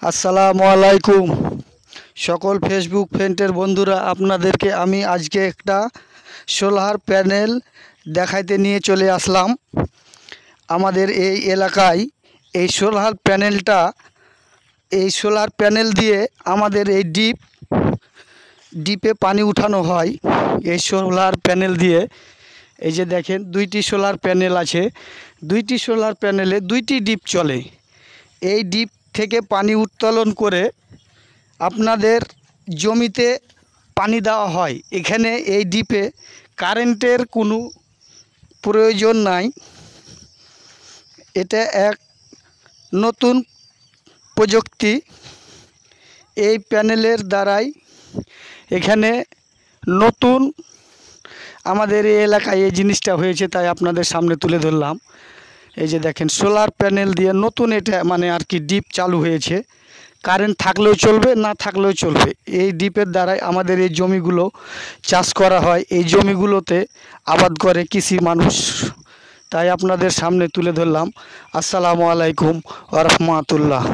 আসসালামু আলাইকুম সকল ফেসবুক ফ্রেন্ডের বন্ধুরা, আপনাদেরকে আমি আজকে একটা সোলার প্যানেল দেখাইতে নিয়ে চলে আসলাম। আমাদের এই এলাকায় এই সোলার প্যানেল দিয়ে আমাদের এই ডিপে পানি উঠানো হয়। এই সোলার প্যানেল দিয়ে এই যে দেখেন, দুইটি সোলার প্যানেল আছে। দুইটি সোলার প্যানেলে দুইটি ডিপ চলে। এই ডিপ থেকে পানি উত্তোলন করে আপনাদের জমিতে পানি দেওয়া হয়। এখানে এই ডিপে কারেন্টের কোনো প্রয়োজন নাই। এটা এক নতুন প্রযুক্তি। এই প্যানেলের দ্বারাই এখানে নতুন আমাদের এই এলাকায় এই জিনিসটা হয়েছে, তাই আপনাদের সামনে তুলে ধরলাম। এই যে দেখেন, সোলার প্যানেল দিয়ে নতুন এটা আর কি ডিপ চালু হয়েছে। কারেন্ট থাকলেও চলবে, না থাকলেও চলবে। এই ডিপের দ্বারাই আমাদের এই জমিগুলো চাষ করা হয়। এই জমিগুলোতে আবাদ করে কৃষি মানুষ, তাই আপনাদের সামনে তুলে ধরলাম। আসসালামু আলাইকুম ওয়া রাহমাতুল্লাহ।